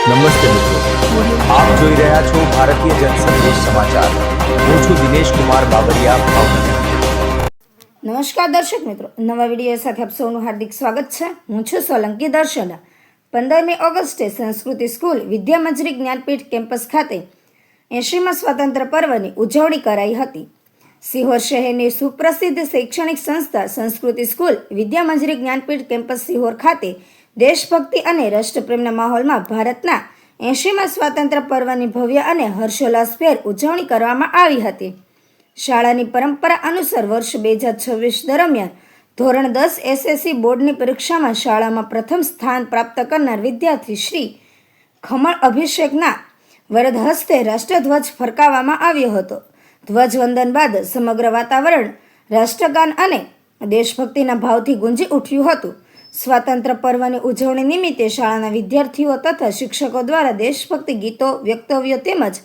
નમસ્તે મિત્રો, આપ જોઈ રહ્યા છો ભારતીય જનસંદેશ સમાચાર. હું છું દિનેશ કુમાર બાબરિયા, ભાવનગર. નમસ્કાર દર્શક મિત્રો, નવા વિડીયો સાથે આપ સૌનું હાર્દિક સ્વાગત છે. હું છું સોલંકી દર્શના. 15મી ઓગસ્ટે સંસ્કૃતિ સ્કૂલ વિદ્યામંજરી જ્ઞાનપીઠ કેમ્પસ ખાતે 80મા સ્વાતંત્ર્ય પર્વની ઉજવણી કરાઈ હતી. સિહોર શહેરની સુપ્રસિદ્ધ શૈક્ષણિક સંસ્થા સંસ્કૃતિ સ્કૂલ વિદ્યામંજરી જ્ઞાનપીઠ કેમ્પસ સિહોર ખાતે દેશભક્તિ અને રાષ્ટ્રપ્રેમના માહોલમાં ભારતના 80મા સ્વાતંત્ર્ય પર્વની ભવ્ય અને હર્ષોલ્લાસભેર ઉજવણી કરવામાં આવી હતી. શાળાની પરંપરા અનુસાર વર્ષ 2026 દરમિયાન ધોરણ 10 એસએસસી બોર્ડની પરીક્ષામાં શાળામાં પ્રથમ સ્થાન પ્રાપ્ત કરનાર વિદ્યાર્થી શ્રી ખમણ અભિષેકના વરદ હસ્તે રાષ્ટ્રધ્વજ ફરકાવવામાં આવ્યો હતો. ધ્વજવંદન બાદ સમગ્ર વાતાવરણ રાષ્ટ્રગાન અને દેશભક્તિના ભાવથી ગુંજી ઉઠ્યું હતું. સ્વાતંત્ર્ય પર્વની ઉજવણી નિમિત્તે શાળાના વિદ્યાર્થીઓ તથા શિક્ષકો દ્વારા દેશભક્તિ ગીતો, વક્તવ્યો તેમજ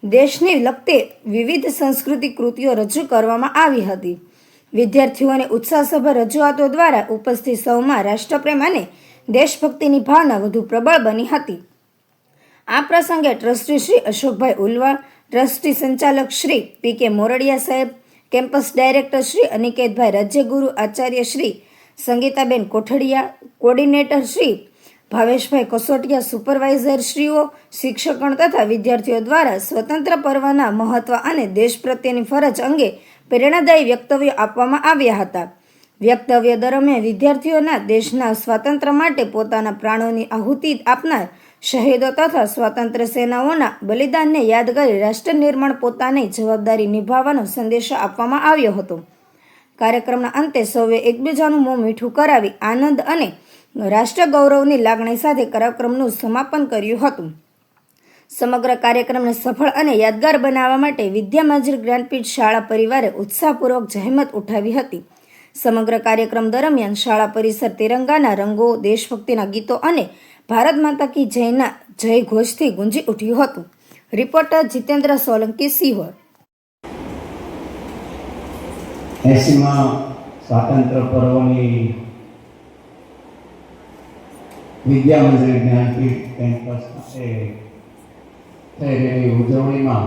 દેશને લગતી વિવિધ સાંસ્કૃતિક કૃતિઓ રજૂ કરવામાં આવી હતી. વિદ્યાર્થીઓને ઉત્સાહસભર રજૂઆતો દ્વારા ઉપસ્થિત સૌમાં રાષ્ટ્રપ્રેમ અને દેશભક્તિની ભાવના વધુ પ્રબળ બની હતી. આ પ્રસંગે ટ્રસ્ટી શ્રી અશોકભાઈ ઉલવા, ટ્રસ્ટી સંચાલક શ્રી પી.કે. મોરડિયા સાહેબ, campus director Shri અનિકેતભાઈ Rajyaguru, Acharya Shri Sangitaben કોઠડિયા, coordinator Shri ભાવેશભાઈ કસોટિયા, સુપરવાઇઝર શ્રીઓ, શિક્ષકગણ તથા વિદ્યાર્થીઓ દ્વારા સ્વતંત્ર પર્વના મહત્વ અને દેશ પ્રત્યેની ફરજ અંગે પ્રેરણાદાયી વક્તવ્યો આપવામાં આવ્યા હતા. વક્તવ્ય દરમિયાન વિદ્યાર્થીઓના દેશના સ્વાતંત્ર્ય માટે પોતાના પ્રાણોની આહુતિ આપનાર શહીદો તથા સ્વાતંત્ર્ય સેનાઓના બલિદાનને યાદ કરી રાષ્ટ્ર નિર્માણ પોતાની જવાબદારી નિભાવવાનો સંદેશો આપવામાં આવ્યો હતો. કાર્યક્રમના અંતે સૌએ એકબીજાનું મોં મીઠું કરાવી આનંદ અને રાષ્ટ્ર ગૌરવની લાગણી સાથે કાર્યક્રમનું સમાપન કર્યું હતું. સમગ્ર કાર્યક્રમને સફળ અને યાદગાર બનાવવા માટે વિદ્યામંજરી જ્ઞાનપીઠ શાળા પરિવારે ઉત્સાહપૂર્વક જહેમત ઉઠાવી હતી. સમગ્ર કાર્યક્રમ દરમિયાન શાળા પરિસર તિરંગાના રંગો, દેશભક્તિના ગીતો અને ભારત માતા કી જયના જય ઘોષથી ગુંજી ઉઠ્યું હતું. રિપોર્ટર જીતેન્દ્ર સોલંકી, સિહોર. 80મા સ્વાતંત્ર્ય પર્વની વિદ્યામંજરી જ્ઞાનપીઠ કેમ્પસ ખાતે થઈ રહેલી ઉજવણીમાં